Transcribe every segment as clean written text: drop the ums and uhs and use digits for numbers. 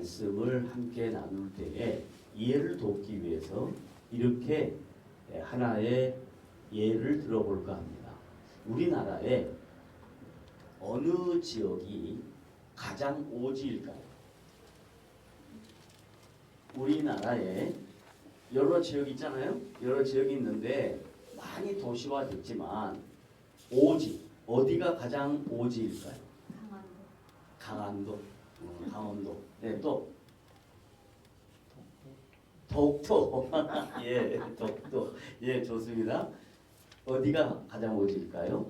말씀을 함께 나눌 때에 이해를 돕기 위해서 이렇게 하나의 예를 들어볼까 합니다. 우리나라에 어느 지역이 가장 오지일까요? 우리나라에 여러 지역이 있잖아요. 여러 지역이 있는데 많이 도시화됐지만 오지, 어디가 가장 오지일까요? 강원도. 강원도. 네, 또 독도. 예, 독도. 예, 좋습니다. 어디가 가장 오지일까요?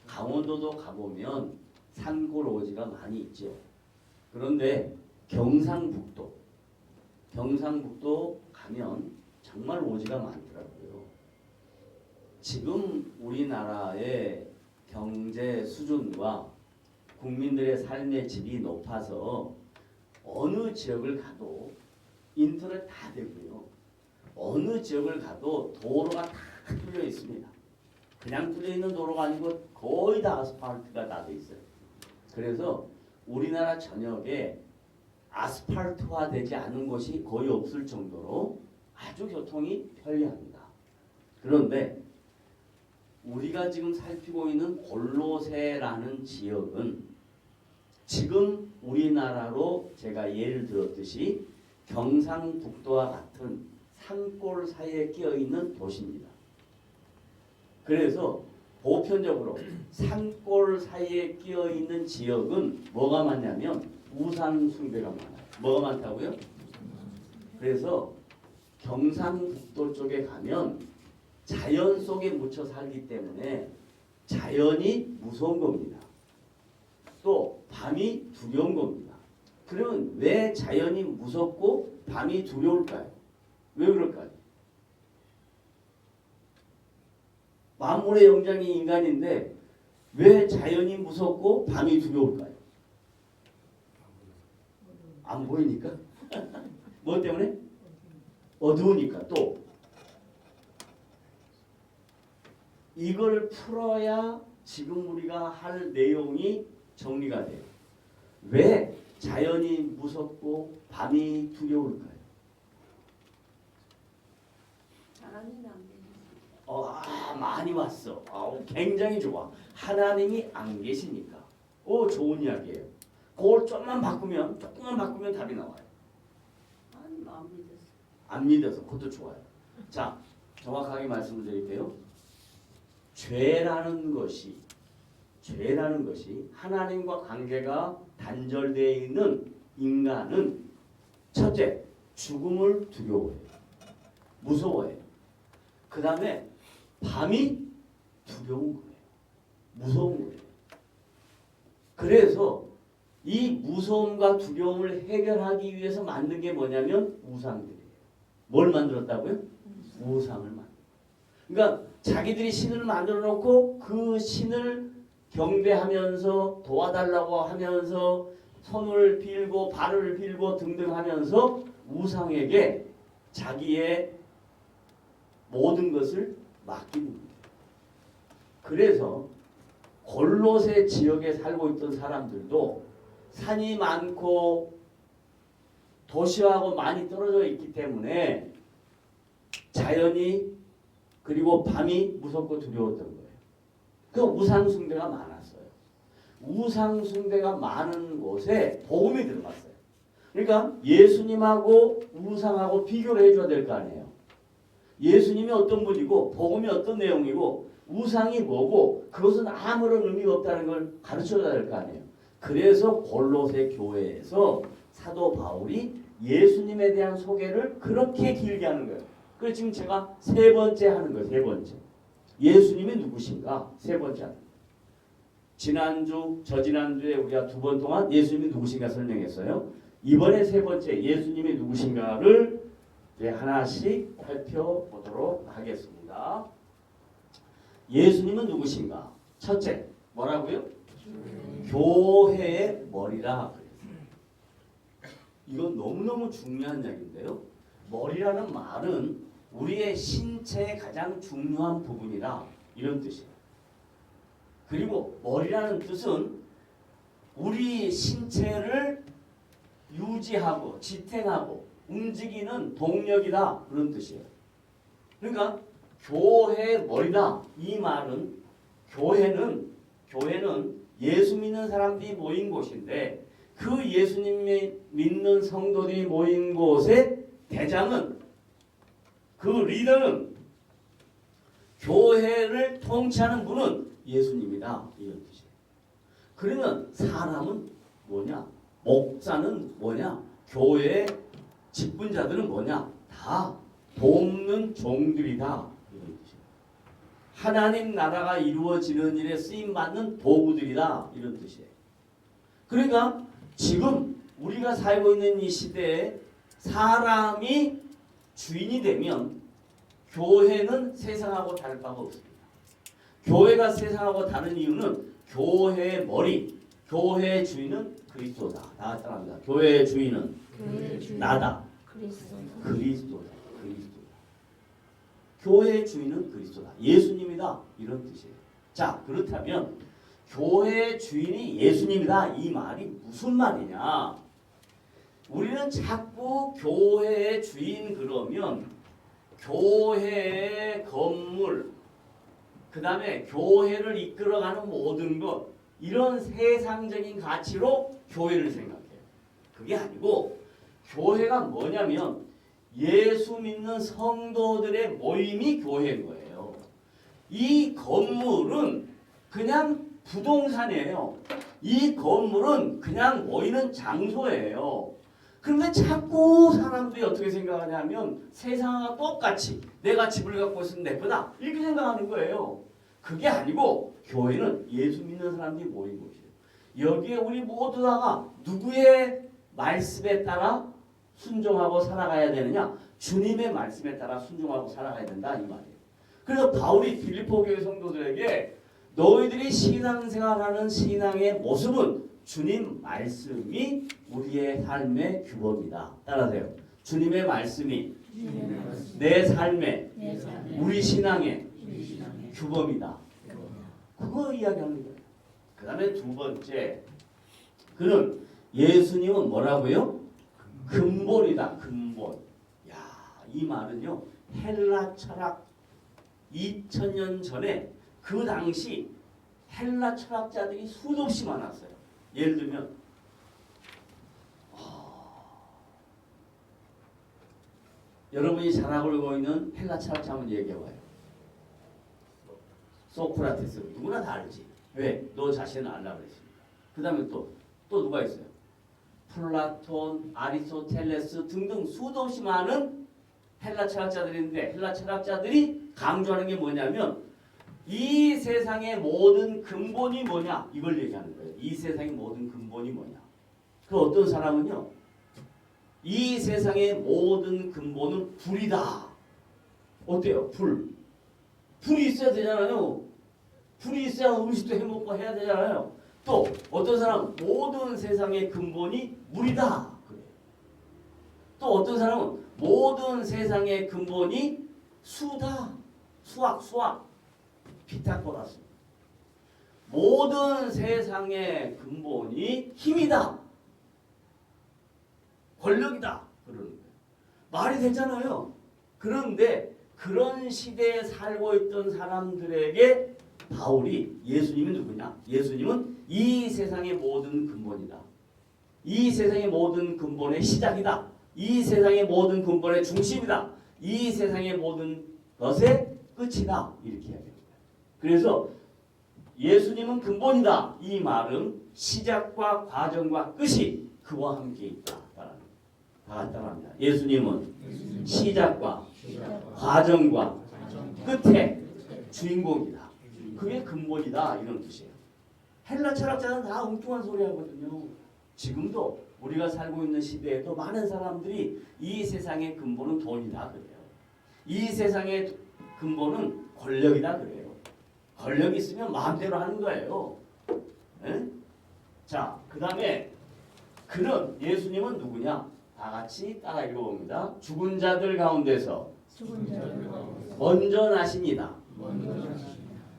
강원도도 가보면 산골 오지가 많이 있죠. 그런데 경상북도 가면 정말 오지가 많더라고요. 지금 우리나라의 경제 수준과 국민들의 삶의 질이 높아서 어느 지역을 가도 인터넷 다 되고요. 어느 지역을 가도 도로가 다 뚫려 있습니다. 그냥 뚫려 있는 도로가 아니고 거의 다 아스팔트가 다 돼 있어요. 그래서 우리나라 전역에 아스팔트화 되지 않은 곳이 거의 없을 정도로 아주 교통이 편리합니다. 그런데 우리가 지금 살피고 있는 골로새라는 지역은 지금 우리나라로 제가 예를 들었듯이 경상북도와 같은 산골 사이에 끼어있는 도시입니다. 그래서 보편적으로 산골 사이에 끼어있는 지역은 뭐가 많냐면 우상 숭배가 많아요. 뭐가 많다고요? 그래서 경상북도 쪽에 가면 자연 속에 묻혀 살기 때문에 자연이 무서운 겁니다. 또 밤이 두려운 겁니다. 그러면 왜 자연이 무섭고 밤이 두려울까요? 왜 그럴까요? 만물의 영장이 인간인데 왜 자연이 무섭고 밤이 두려울까요? 안 보이니까? 뭐 때문에? 어두우니까. 또 이걸 풀어야 지금 우리가 할 내용이 정리가 돼요. 왜 자연이 무섭고 밤이 두려울까요? 하나님이 안 계시니까. 많이 왔어. 굉장히 좋아. 하나님이 안 계시니까. 좋은 이야기예요. 그걸 조금만 바꾸면 답이 나와요. 하나님 안 믿었어. 안 믿어서 그것도 좋아요. 자, 정확하게 말씀을 드릴게요. 죄라는 것이 하나님과 관계가 단절되어 있는 인간은 첫째, 죽음을 두려워해요. 무서워해요. 그 다음에 밤이 두려운 거예요. 무서운 거예요. 그래서 이 무서움과 두려움을 해결하기 위해서 만든 게 뭐냐면 우상들이에요. 뭘 만들었다고요? 우상을 만들어요. 그러니까 자기들이 신을 만들어 놓고 그 신을 경배하면서 도와달라고 하면서 손을 빌고 발을 빌고 등등 하면서 우상에게 자기의 모든 것을 맡기는 거예요. 그래서 골로새 지역에 살고 있던 사람들도 산이 많고 도시하고 많이 떨어져 있기 때문에 자연이 그리고 밤이 무섭고 두려웠던 거예요. 그 우상 숭배가 많았어요. 우상 숭배가 많은 곳에 복음이 들어갔어요. 그러니까 예수님하고 우상하고 비교를 해줘야 될 거 아니에요. 예수님이 어떤 분이고 복음이 어떤 내용이고 우상이 뭐고 그것은 아무런 의미가 없다는 걸 가르쳐줘야 될 거 아니에요. 그래서 골로새 교회에서 사도 바울이 예수님에 대한 소개를 그렇게 길게 하는 거예요. 그래서 지금 제가 세 번째 하는 거예요. 세 번째. 예수님이 누구신가? 세 번째. 지난주, 저지난주에 우리가 2번 동안 예수님이 누구신가 설명했어요. 이번에 세 번째 예수님이 누구신가를 이제 하나씩 살펴보도록 하겠습니다. 예수님은 누구신가? 첫째, 뭐라고요? 교회의 머리라. 이건 너무너무 중요한 이야기인데요. 머리라는 말은 우리의 신체의 가장 중요한 부분이라 이런 뜻이에요. 그리고 머리라는 뜻은 우리 신체를 유지하고 지탱하고 움직이는 동력이다 그런 뜻이에요. 그러니까 교회의 머리다 이 말은 교회는 예수 믿는 사람들이 모인 곳인데 그 예수님 믿는 성도들이 모인 곳의 대장은 그 리더는 교회를 통치하는 분은 예수님이다 이런 뜻이에요. 그러면 사람은 뭐냐? 목사는 뭐냐? 교회의 직분자들은 뭐냐? 다 돕는 종들이다 이런 뜻이에요. 하나님 나라가 이루어지는 일에 쓰임받는 도구들이다 이런 뜻이에요. 그러니까 지금 우리가 살고 있는 이 시대에 사람이 주인이 되면 교회는 세상하고 다를 바가 없습니다. 교회가 세상하고 다른 이유는 교회의 머리, 교회의 주인은 그리스도다. 다 따라합니다. 교회의 주인은 나다. 그리스도다. 교회의 주인은 그리스도다. 예수님이다. 이런 뜻이에요. 자, 그렇다면 교회의 주인이 예수님이다. 이 말이 무슨 말이냐? 우리는 자꾸 교회의 주인 그러면 교회의 건물, 그 다음에 교회를 이끌어가는 모든 것 이런 세상적인 가치로 교회를 생각해요. 그게 아니고 교회가 뭐냐면 예수 믿는 성도들의 모임이 교회인 거예요. 이 건물은 그냥 부동산이에요. 이 건물은 그냥 모이는 장소예요. 그런데 자꾸 사람들이 어떻게 생각하냐면 세상과 똑같이 내가 집을 갖고 있으면 내 거다 이렇게 생각하는 거예요. 그게 아니고 교회는 예수 믿는 사람들이 모인 곳이에요. 여기에 우리 모두 다가 누구의 말씀에 따라 순종하고 살아가야 되느냐? 주님의 말씀에 따라 순종하고 살아가야 된다 이 말이에요. 그래서 바울이 빌립보 교회 성도들에게 너희들이 신앙생활하는 신앙의 모습은 주님 말씀이 우리의 삶의 규범이다. 따라하세요. 주님의 말씀이 내 삶의 우리 신앙의 규범이다. 그거 이야기하는 거예요. 그 다음에 두 번째, 그는 예수님은 뭐라고요? 근본이다. 근본. 야, 이 말은요 헬라 철학 2000년 전에 그 당시 헬라 철학자들이 수도 없이 많았어요. 예를 들면 여러분이 잘 알고 있는 헬라 철학자 한번 얘기해봐요. 소크라테스 누구나 다 알지. 왜? 너 자신을 알라고 그랬습니다. 그 다음에 또 누가 있어요? 플라톤, 아리스토텔레스 등등 수도 없이 많은 헬라 철학자들인데 헬라 철학자들이 강조하는 게 뭐냐면 이 세상의 모든 근본이 뭐냐 이걸 얘기하는 거예요. 이 세상의 모든 근본이 뭐냐. 그 어떤 사람은요 이 세상의 모든 근본은 불이다. 어때요? 불이 있어야 되잖아요. 불이 있어야 음식도 해먹고 해야 되잖아요. 또 어떤 사람은 모든 세상의 근본이 물이다. 그래요. 또 어떤 사람은 모든 세상의 근본이 수다. 수학. 피타고라스. 모든 세상의 근본이 힘이다. 권력이다. 그러는 거예요. 말이 되잖아요. 그런데 그런 시대에 살고 있던 사람들에게 바울이 예수님이 누구냐? 예수님은 이 세상의 모든 근본이다. 이 세상의 모든 근본의 시작이다. 이 세상의 모든 근본의 중심이다. 이 세상의 모든 것의 끝이다. 이렇게 이야기합니다. 그래서 예수님은 근본이다. 이 말은 시작과 과정과 끝이 그와 함께 있다. 다 따라합니다. 예수님은 시작과 과정과 끝의 주인공이다. 그게 근본이다. 이런 뜻이에요. 헬라 철학자는 다 엉뚱한 소리 하거든요. 지금도 우리가 살고 있는 시대에도 많은 사람들이 이 세상의 근본은 돈이다 그래요. 이 세상의 근본은 권력이다 그래요. 권력이 있으면 마음대로 하는 거예요. 에? 자, 그 다음에 그는 예수님은 누구냐? 다 같이 따라 읽어봅니다. 죽은 자들 가운데서 먼저 나십니다.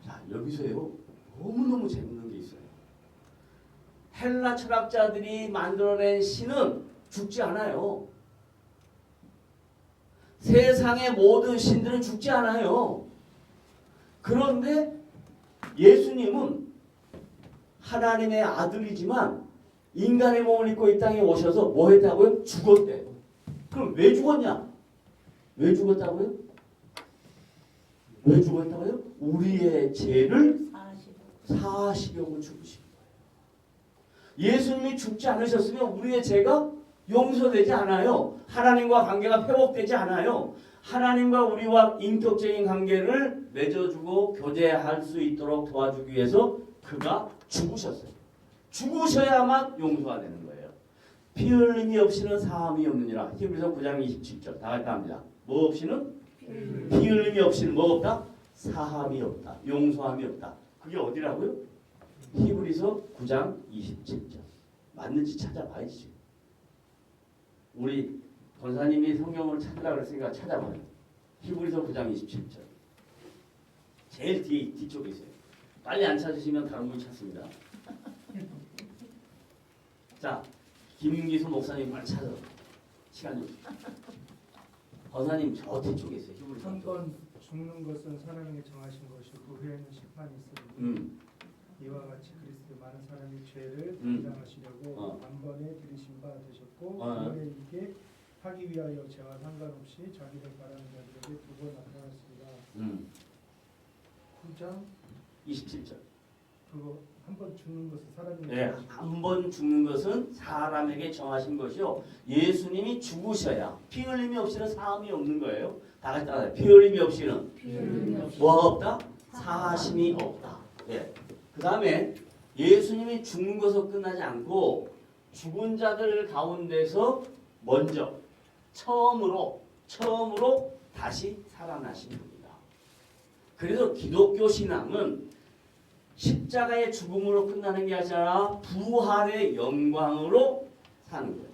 자, 여기서요 너무너무 재밌는 게 있어요. 헬라 철학자들이 만들어낸 신은 죽지 않아요. 세상의 모든 신들은 죽지 않아요. 그런데 예수님은 하나님의 아들이지만 인간의 몸을 입고 이 땅에 오셔서 뭐 했다고요? 죽었대요. 그럼 왜 죽었냐? 왜 죽었다고요? 왜 죽었다고요? 우리의 죄를 사하시려고 죽으신 거예요. 예수님이 죽지 않으셨으면 우리의 죄가 용서되지 않아요. 하나님과 관계가 회복되지 않아요. 하나님과 우리와 인격적인 관계를 맺어주고 교제할 수 있도록 도와주기 위해서 그가 죽으셨어요. 죽으셔야만 용서가 되는 거예요. 피 흘림이 없이는 사함이 없느니라. 히브리서 9장 27절 다 같이 합니다. 뭐 없이는? 피 흘림이 없이는 뭐 없다? 사함이 없다. 용서함이 없다. 그게 어디라고요? 히브리서 9장 27절. 맞는지 찾아봐야지. 우리 권사님이 성경을 찾으라고 그랬으니까 찾아봐요. 히브리서 9장 27절. 제일 뒤쪽에 있어요. 빨리 안 찾으시면 다른 분 찾습니다. 자, 김기수 목사님 빨리 찾아. 시간이 없어. 권사님 저 뒤쪽에 있어요. 히브리서. 한 번 죽는 것은 사람에게 정하신 것이고 그 후에는 심판이 있으니 이와 같이 그리스도 많은 사람의 죄를 담당하시려고 단번에 들이신 바 되셨고 그의 이게 하기 위하여 죄와 상관없이 자기를 바라는 자들에게 두 번 나타났습니다. 9장 27절. 그거 한 번 죽는 것은 사람에게 네, 한 번 죽는 것은 사람에게 정하신 것이요. 예수님이 죽으셔야 피 흘림이 없이는 사함이 없는 거예요. 다 같이 따라해요. 피 흘림이 없이는 뭐가 없다? 사하심이 없다. 예. 그 다음에 예수님이 죽는 것으로 끝나지 않고 죽은 자들 가운데서 먼저 처음으로 다시 살아나신 분이다. 그래서 기독교 신앙은 십자가의 죽음으로 끝나는 게 아니라 부활의 영광으로 사는 거예요.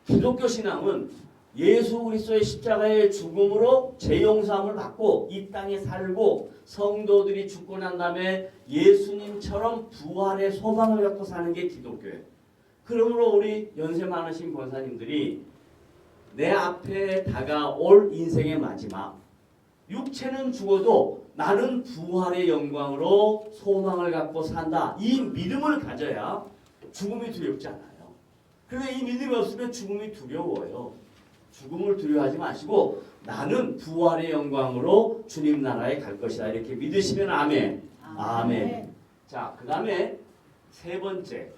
기독교 신앙은 예수 그리스도의 십자가의 죽음으로 죄 용서함을 받고 이 땅에 살고 성도들이 죽고 난 다음에 예수님처럼 부활의 소망을 갖고 사는 게 기독교예요. 그러므로 우리 연세 많으신 권사님들이 내 앞에 다가올 인생의 마지막 육체는 죽어도 나는 부활의 영광으로 소망을 갖고 산다. 이 믿음을 가져야 죽음이 두렵지 않아요. 그런데 이 믿음이 없으면 죽음이 두려워요. 죽음을 두려워하지 마시고 나는 부활의 영광으로 주님 나라에 갈 것이다. 이렇게 믿으시면 아멘. 아멘. 자, 그 다음에 세 번째.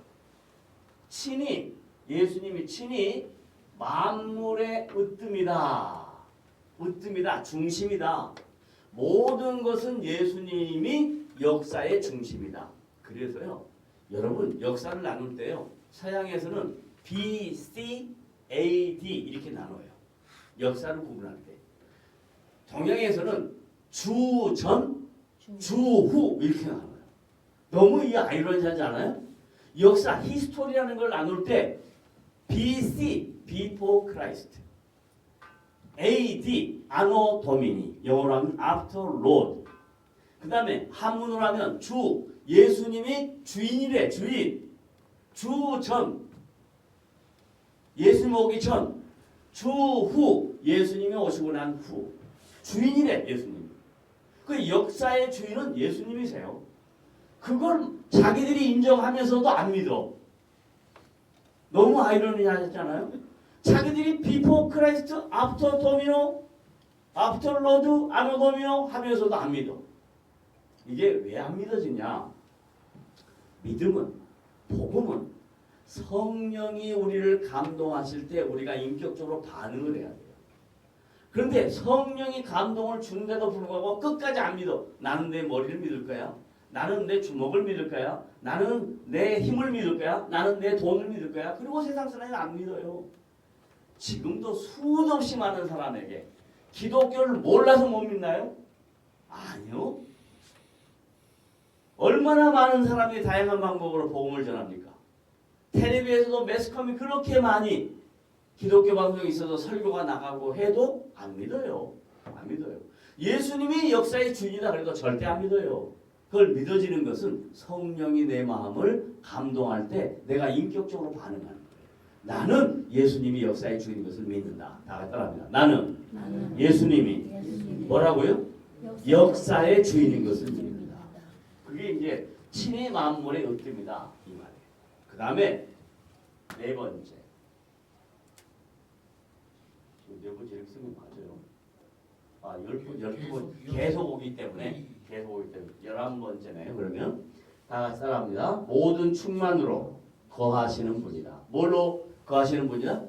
친히 예수님이 친히 만물의 으뜸이다. 으뜸이다. 중심이다. 모든 것은 예수님이 역사의 중심이다. 그래서요. 여러분 역사를 나눌 때요. 서양에서는 B, C, A, D 이렇게 나눠요. 역사를 구분할 때. 동양에서는 주 전, 주 후 이렇게 나눠요. 너무 이 아이러니하지 않아요? 역사, 히스토리라는 걸 나눌 때 BC, Before Christ, AD, Anno Domini, 영어로 하면 After Lord. 그 다음에 한문으로 하면 주, 예수님이 주인이래, 주인. 주 전, 예수님 오기 전. 주 후, 예수님이 오시고 난 후. 주인이래, 예수님. 그 역사의 주인은 예수님이세요. 그걸 자기들이 인정하면서도 안 믿어. 너무 아이러니하셨잖아요. 자기들이 before Christ, after Domino, after Lord, anno Domino 하면서도 안 믿어. 이게 왜 안 믿어지냐? 믿음은, 복음은 성령이 우리를 감동하실 때 우리가 인격적으로 반응을 해야 돼요. 그런데 성령이 감동을 주는데도 불구하고 끝까지 안 믿어. 나는 내 머리를 믿을 거야. 나는 내 주먹을 믿을 거야. 나는 내 힘을 믿을 거야. 나는 내 돈을 믿을 거야. 그리고 세상 사람이 안 믿어요. 지금도 수도 없이 많은 사람에게 기독교를 몰라서 못 믿나요? 아니요. 얼마나 많은 사람이 다양한 방법으로 복음을 전합니까? 텔레비에서도 매스컴이 그렇게 많이 기독교 방송이 있어서 설교가 나가고 해도 안 믿어요. 안 믿어요. 예수님이 역사의 주인이다 그래도 절대 안 믿어요. 그걸 믿어지는 것은 성령이 내 마음을 감동할 때 내가 인격적으로 반응하는 거예요. 나는 예수님이 역사에 주인 것을 믿는다. 다 같이 따라합니다. 나는 나는 예수님이 예수님이 뭐라고요? 역사의 주인인 것을 믿는다. 그게 이제 친히 만물의 으뜸이다 이 말이에요. 그 다음에 네 번째. 지금 네 번째 이렇게 쓰면 맞아요. 아 12번 계속 오기 때문에 11번째네요. 그러면 다 같이 따라합니다. 모든 충만으로 거하시는 분이다. 뭘로 거하시는 분이다?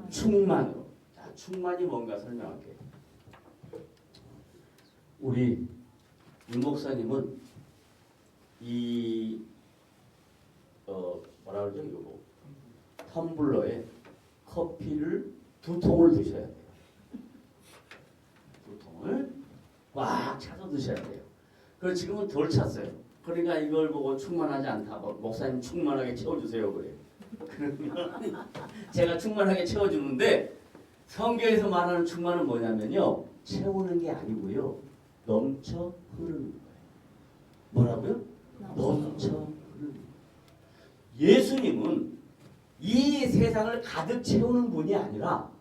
충만으로. 자, 충만이 뭔가 설명할게요. 우리 윤 목사님은 이 뭐라 그러죠? 이거 뭐 텀블러에 커피를 2통을 드셔야 돼요. 2통을 꽉 차서 드셔야 돼요. 그래서 지금은 덜 찼어요. 그러니까 이걸 보고 충만하지 않다. 목사님 충만하게 채워주세요 그래요. 그러면 제가 충만하게 채워주는데 성경에서 말하는 충만은 뭐냐면요. 채우는 게 아니고요. 넘쳐 흐르는 거예요. 뭐라고요? 넘쳐 흐르는 거예요. 예수님은 이 세상을 가득 채우는 분이 아니라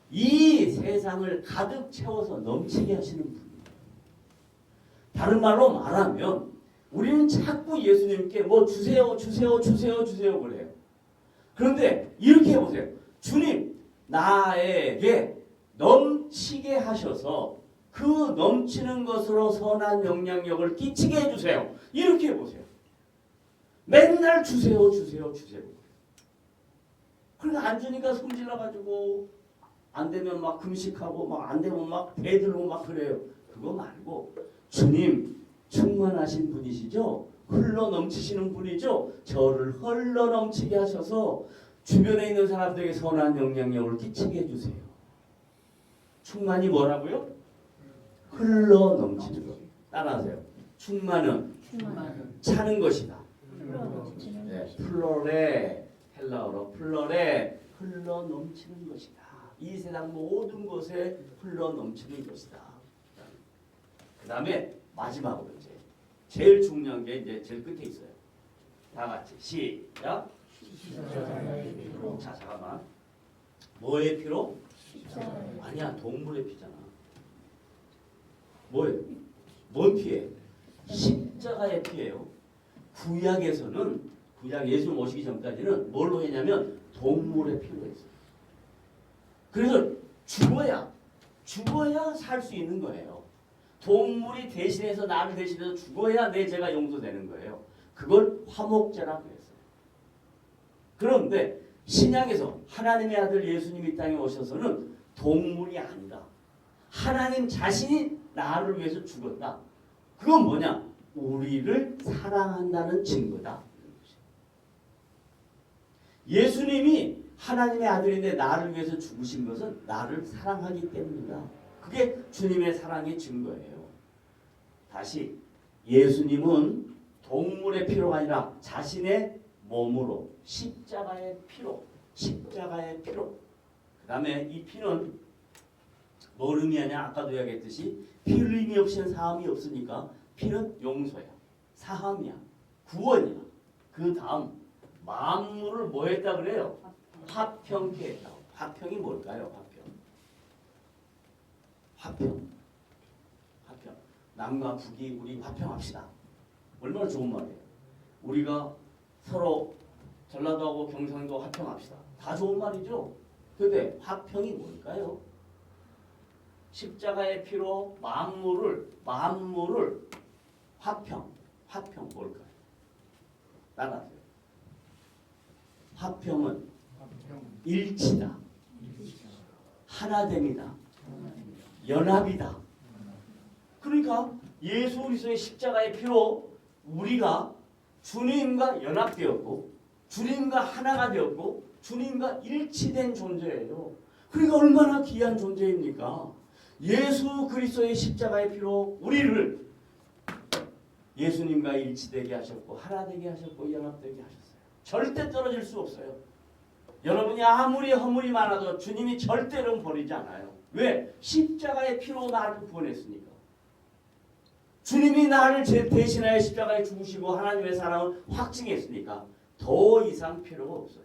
이 세상을 가득 채워서 넘치게 하시는 분이에요. 다른 말로 말하면 우리는 자꾸 예수님께 뭐 주세요 그래요. 그런데 이렇게 해보세요. 주님 나에게 넘치게 하셔서 그 넘치는 것으로 선한 영향력을 끼치게 해주세요. 이렇게 해보세요. 맨날 주세요. 그러니까 안 주니까 성질나가지고 안 되면 막 금식하고 막 안 되면 막 대들고 막 그래요. 그거 말고 주님 충만하신 분이시죠? 흘러 넘치시는 분이죠? 저를 흘러 넘치게 하셔서 주변에 있는 사람들에게 선한 영향력을 끼치게 해주세요. 충만이 뭐라고요? 흘러 넘치는 것. 따라하세요. 충만은 차는 것이다. 네, 플로레 헬라어로 플로레 흘러 넘치는 것이다. 이 세상 모든 것에 흘러 넘치는 것이다. 그 다음에 마지막으로 이제 제일 중요한 게 이제 제일 끝에 있어요. 다 같이 시작. 자 잠깐만. 뭐의 피로? 아니야 동물의 피잖아. 뭐예요? 뭔 피예요? 십자가의 피예요. 구약에서는 구약 예수 오시기 전까지는 뭘로 했냐면 동물의 피로 했어요. 그래서 죽어야 살 수 있는 거예요. 동물이 대신해서 나를 대신해서 죽어야 내 죄가 용서되는 거예요. 그걸 화목제라고 했어요. 그런데 신약에서 하나님의 아들 예수님이 이 땅에 오셔서는 동물이 아니라 하나님 자신이 나를 위해서 죽었다. 그건 뭐냐? 우리를 사랑한다는 증거다. 예수님이 하나님의 아들인데 나를 위해서 죽으신 것은 나를 사랑하기 때문이다. 그게 주님의 사랑의 증거예요. 다시 예수님은 동물의 피로가 아니라 자신의 몸으로 십자가의 피로 그 다음에 이 피는 뭘 의미하냐? 아까도 이야기했듯이 피 흘림이 없이는 사함이 없으니까 피는 용서야, 사함이야, 구원이야. 그 다음 만물을 뭐 했다 그래요? 화평케 했다. 화평이 뭘까요? 화평. 남과 북이 우리 화평합시다. 얼마나 좋은 말이에요. 우리가 서로 전라도하고 경상도 화평합시다. 다 좋은 말이죠. 근데 화평이 뭘까요? 십자가의 피로 만물을 화평 뭘까요? 따라하세요. 화평은 일치다. 하나됨이다. 연합이다. 그러니까 예수 그리스도의 십자가의 피로 우리가 주님과 연합되었고 주님과 하나가 되었고 주님과 일치된 존재예요. 그러니까 얼마나 귀한 존재입니까? 예수 그리스도의 십자가의 피로 우리를 예수님과 일치되게 하셨고 하나 되게 하셨고 연합되게 하셨어요. 절대 떨어질 수 없어요. 여러분이 아무리 허물이 많아도 주님이 절대로 버리지 않아요. 왜? 십자가의 피로 나를 구원했으니까. 주님이 나를 대신하여 십자가에 죽으시고 하나님의 사랑을 확증했으니까 더 이상 필요가 없어요.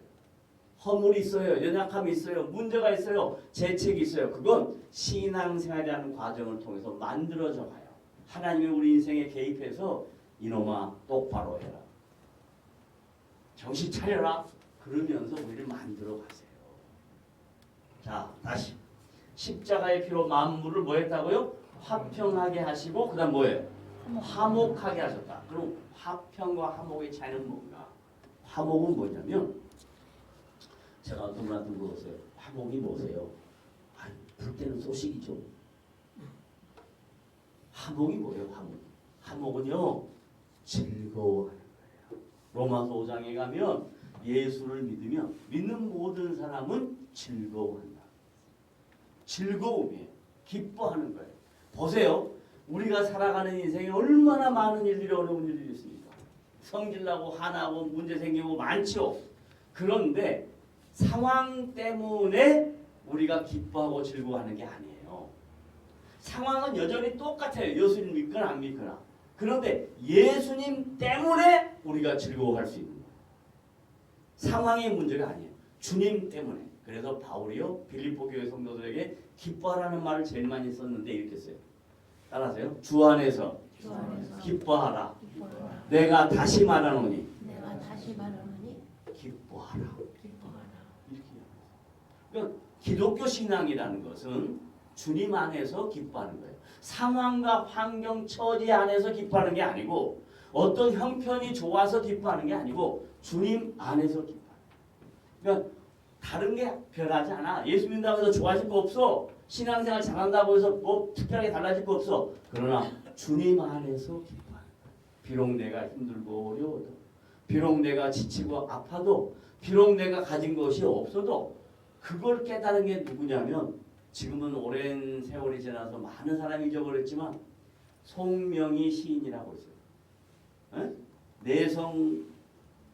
허물이 있어요. 연약함이 있어요. 문제가 있어요. 재책이 있어요. 그건 신앙생활이라는 과정을 통해서 만들어져 가요. 하나님이 우리 인생에 개입해서 이놈아 똑바로 해라. 정신 차려라. 그러면서 우리를 만들어 가세요. 자, 다시. 십자가의 피로 만물을 뭐 했다고요? 화평하게 하시고 그 다음 뭐예요? 화목하게 하셨다. 그럼 화평과 화목의 차이는 뭔가? 화목은 뭐냐면 제가 어떤 분한테 물어봤어요. 화목이 뭐세요? 아니, 불 때는 소식이죠. 화목이 뭐예요? 화목은요 즐거워하는 거예요. 로마서 5장에 가면 예수를 믿으면 믿는 모든 사람은 즐거워한다. 즐거움이에요. 기뻐하는 거예요. 보세요. 우리가 살아가는 인생에 얼마나 많은 일들이 어려운 일들이 있습니까? 성질나고 화나고 문제 생기고 많죠. 그런데 상황 때문에 우리가 기뻐하고 즐거워하는 게 아니에요. 상황은 여전히 똑같아요. 예수님 믿거나 안 믿거나. 그런데 예수님 때문에 우리가 즐거워할 수 있는 거예요. 상황의 문제가 아니에요. 주님 때문에. 그래서 바울이요 빌립보 교회 성도들에게 기뻐하라는 말을 제일 많이 썼는데 이렇게 써요. 따라하세요. 주 안에서 기뻐하라. 내가 다시 말하노니 기뻐하라. 이렇게. 그러니까 기독교 신앙이라는 것은 주님 안에서 기뻐하는 거예요. 상황과 환경 처지 안에서 기뻐하는 게 아니고 어떤 형편이 좋아서 기뻐하는 게 아니고 주님 안에서 기뻐하는 거예요. 그러니까 다른 게 변하지 않아. 예수 믿는다고 해서 좋아질 거 없어. 신앙생활 잘한다고 해서 뭐 특별하게 달라질 거 없어. 그러나 주님 안에서 기뻐하는 거예요. 비록 내가 힘들고 어려워도, 비록 내가 지치고 아파도, 비록 내가 가진 것이 없어도 그걸 깨달은 게 누구냐면 지금은 오랜 세월이 지나서 많은 사람이 잊어버렸지만 송명희 시인이라고 있어요. 에? 내성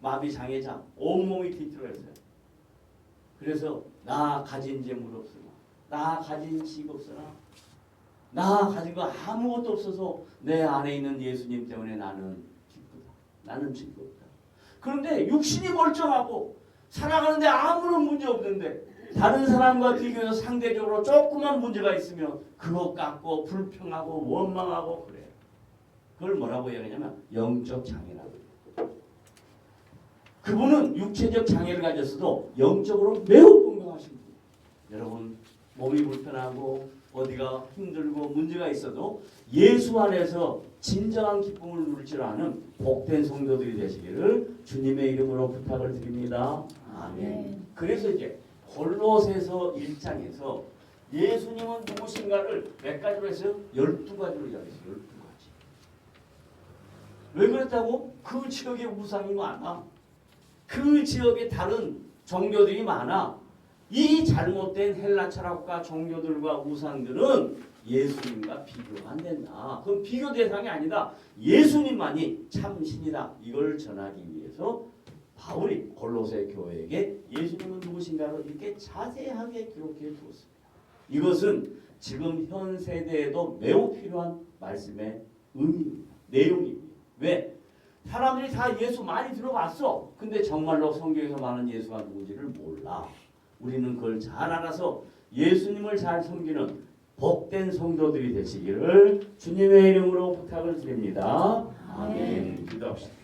마비 장애자, 온몸이 뒤틀어 있어요. 그래서 나 가진 재물 없으나, 나 가진 집 없으나, 나 가진 거 아무것도 없어서 내 안에 있는 예수님 때문에 나는 기쁘다. 나는 즐겁다. 그런데 육신이 멀쩡하고 살아가는데 아무런 문제 없는데 다른 사람과 비교해서 상대적으로 조그만 문제가 있으면 그것 갖고 불평하고 원망하고 그래요. 그걸 뭐라고 얘기하냐면 영적 장애라고 해요. 그분은 육체적 장애를 가졌어도 영적으로 매우 건강하신 분이에요. 여러분 몸이 불편하고 어디가 힘들고 문제가 있어도 예수 안에서 진정한 기쁨을 누릴 줄 아는 복된 성도들이 되시기를 주님의 이름으로 부탁을 드립니다. 아멘. 그래서 이제 골로새서 1장에서 예수님은 누구신가를 몇 가지로 했어요? 12가지로 이야기했어요. 12가지. 왜 그랬다고? 그 지역에 우상이 많아. 그 지역에 다른 종교들이 많아. 이 잘못된 헬라 철학과 종교들과 우상들은 예수님과 비교가 안 된다. 그럼 비교 대상이 아니다. 예수님만이 참 신이다. 이걸 전하기 위해서 바울이 골로새 교회에게 예수님은 누구신가를 이렇게 자세하게 기록해 두었습니다. 이것은 지금 현 세대에도 매우 필요한 말씀의 의미입니다. 내용입니다. 왜? 사람들이 다 예수 많이 들어봤어. 근데 정말로 성경에서 말하는 예수가 누군지를 몰라. 우리는 그걸 잘 알아서 예수님을 잘 섬기는 복된 성도들이 되시기를 주님의 이름으로 부탁을 드립니다. 아멘. 기도합시다.